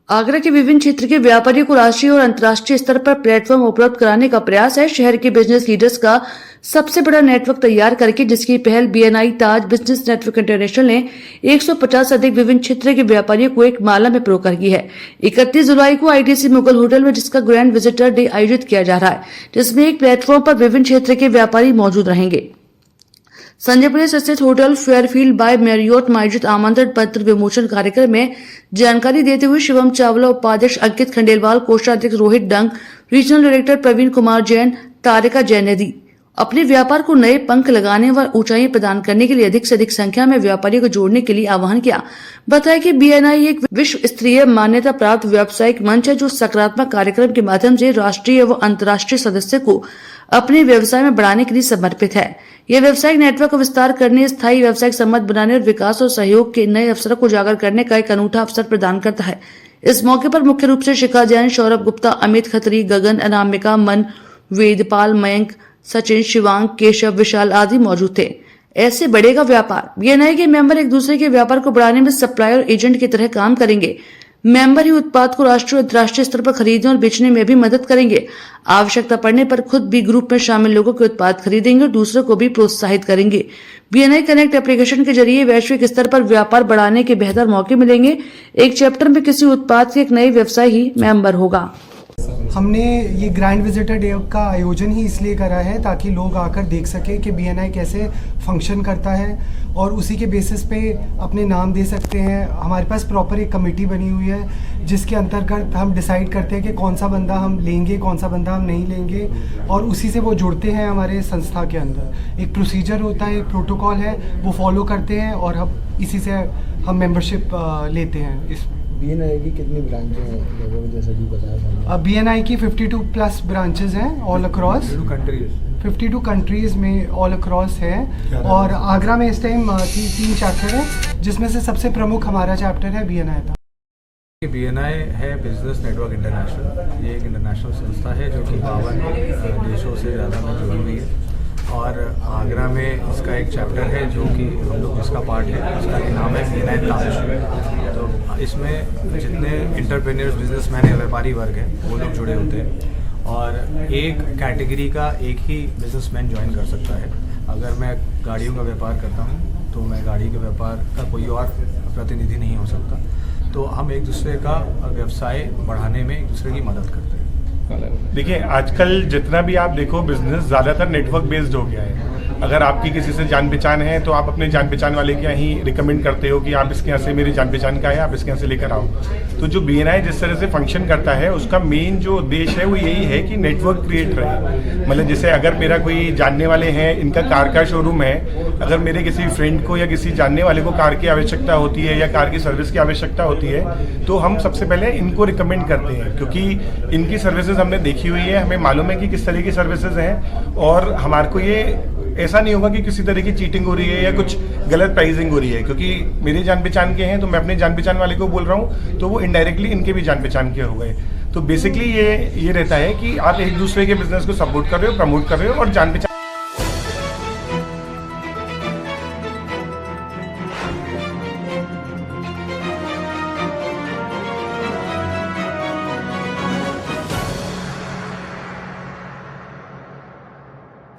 आगरा के विभिन्न क्षेत्र के व्यापारियों को राष्ट्रीय और अंतर्राष्ट्रीय स्तर पर प्लेटफॉर्म उपलब्ध कराने का प्रयास है। शहर के बिजनेस लीडर्स का सबसे बड़ा नेटवर्क तैयार करके, जिसकी पहल बीएनआई ताज बिजनेस नेटवर्क इंटरनेशनल ने 150 से अधिक विभिन्न क्षेत्र के व्यापारियों को एक माला में परोकर की है। 31 जुलाई को आईटीसी मुगल होटल में जिसका ग्रैंड विजिटर डे आयोजित किया जा रहा है, जिसमें एक प्लेटफॉर्म पर विभिन्न क्षेत्र के व्यापारी मौजूद रहेंगे। संजय प्लेस स्थित होटल फेयरफील्ड बाय मैरियोट में आयोजित आमंत्रण पत्र विमोचन कार्यक्रम में जानकारी देते हुए शिवम चावला, उपाध्यक्ष अंकित खंडेलवाल, कोषाध्यक्ष रोहित डंग, रीजनल डायरेक्टर प्रवीण कुमार जैन, तारिका जैन ने दी अपने व्यापार को नए पंख लगाने व ऊंचाई प्रदान करने के लिए अधिक से अधिक संख्या में व्यापारियों को जोड़ने के लिए आह्वान किया। बताया कि बीएनआई एक विश्व स्तरीय मान्यता प्राप्त व्यावसायिक मंच है, जो सकारात्मक कार्यक्रम के माध्यम से राष्ट्रीय व अंतर्राष्ट्रीय सदस्य को अपने व्यवसाय में बढ़ाने के लिए समर्पित है। यह व्यवसायिक नेटवर्क का विस्तार करने, स्थायी व्यवसायिक संबंध बनाने और विकास और सहयोग के नए अवसरों को उजागर करने का एक अनूठा अवसर प्रदान करता है। इस मौके पर मुख्य रूप से शिखा जैन, सौरभ गुप्ता, अमित खत्री, गगन, अनामिका, मन, वेदपाल, मयंक, सचिन, शिवांग, केशव, विशाल आदि मौजूद थे। ऐसे बढ़ेगा व्यापार। बीएनआई के मेंबर एक दूसरे के व्यापार को बढ़ाने में सप्लायर और एजेंट की तरह काम करेंगे। मेंबर ही उत्पाद को राष्ट्रीय और अंतर्राष्ट्रीय स्तर पर खरीदने और बेचने में भी मदद करेंगे। आवश्यकता पड़ने पर खुद भी ग्रुप में शामिल लोगों के उत्पाद खरीदेंगे और दूसरों को भी प्रोत्साहित करेंगे। बीएनआई कनेक्ट एप्लीकेशन के जरिए वैश्विक स्तर पर व्यापार बढ़ाने के बेहतर मौके मिलेंगे। एक चैप्टर में किसी उत्पाद के एक नए व्यवसाय ही मेंबर होगा। हमने ये ग्रैंड विजिटर डे का आयोजन ही इसलिए करा है ताकि लोग आकर देख सके कि बीएनआई कैसे फंक्शन करता है और उसी के बेसिस पे अपने नाम दे सकते हैं। हमारे पास प्रॉपर एक कमेटी बनी हुई है जिसके अंतर्गत हम डिसाइड करते हैं कि कौन सा बंदा हम लेंगे, कौन सा बंदा हम नहीं लेंगे, और उसी से वो जुड़ते हैं हमारे संस्था के अंदर। एक प्रोसीजर होता है, एक प्रोटोकॉल है, वो फॉलो करते हैं और हम इसी से हम मेंबरशिप लेते हैं। इस बीएनआई की कितनी ब्रांचें हैं, जैसा कि बताया? बीएनआई की 52 प्लस ब्रांचेस हैं ऑल अक्रॉस 52 कंट्रीज में ऑल अक्रॉस है। और आगरा में इस टाइम 3 चैप्टर है, जिसमें से सबसे प्रमुख हमारा चैप्टर है बीएनआई था। बीएनआई है बिजनेस नेटवर्क इंटरनेशनल। ये एक इंटरनेशनल संस्था है जो कि 52 देशों से ज़्यादा में जुड़ी हुई है। और आगरा में इसका एक चैप्टर है जो कि हम लोग जिसका पार्ट है, उसका नाम है बीएनआई ताज। तो इसमें जितने इंटरप्रेन्योर्स, बिजनेसमैन या व्यापारी वर्ग हैं वो लोग जुड़े होते हैं। और एक कैटेगरी का एक ही बिजनेसमैन ज्वाइन कर सकता है। अगर मैं गाड़ियों का व्यापार करता हूँ तो मैं गाड़ी के व्यापार का कोई और प्रतिनिधि नहीं हो सकता। तो हम एक दूसरे का व्यवसाय बढ़ाने में एक दूसरे की मदद करते हैं। देखिए, आजकल जितना भी आप देखो बिजनेस ज़्यादातर नेटवर्क बेस्ड हो गया है। अगर आपकी किसी से जान पहचान है तो आप अपने जान पहचान वाले के यहाँ ही रिकमेंड करते हो कि आप इसके यहाँ से, मेरी जान पहचान का है, आप इसके यहाँ से लेकर आओ। तो जो बीएनआई जिस तरह से फंक्शन करता है, उसका मेन जो उद्देश्य है वो यही है कि नेटवर्क क्रिएट रहे। मतलब जैसे अगर मेरा कोई जानने वाले हैं, इनका कार का शोरूम है, अगर मेरे किसी फ्रेंड को या किसी जानने वाले को कार की आवश्यकता होती है या कार की सर्विस की आवश्यकता होती है, तो हम सबसे पहले इनको रिकमेंड करते हैं, क्योंकि इनकी सर्विसेज हमने देखी हुई है, हमें मालूम है कि किस तरह की सर्विसेज हैं। और हमारे को ये ऐसा नहीं होगा कि किसी तरह की चीटिंग हो रही है या कुछ गलत प्राइसिंग हो रही है, क्योंकि मेरे जान पहचान के हैं तो मैं अपने जान पहचान वाले को बोल रहा हूँ, तो वो इनडायरेक्टली इनके भी जान पहचान के हो गए। तो बेसिकली ये रहता है कि आप एक दूसरे के बिजनेस को सपोर्ट कर रहे हो, प्रमोट कर रहे हो और जान पहचान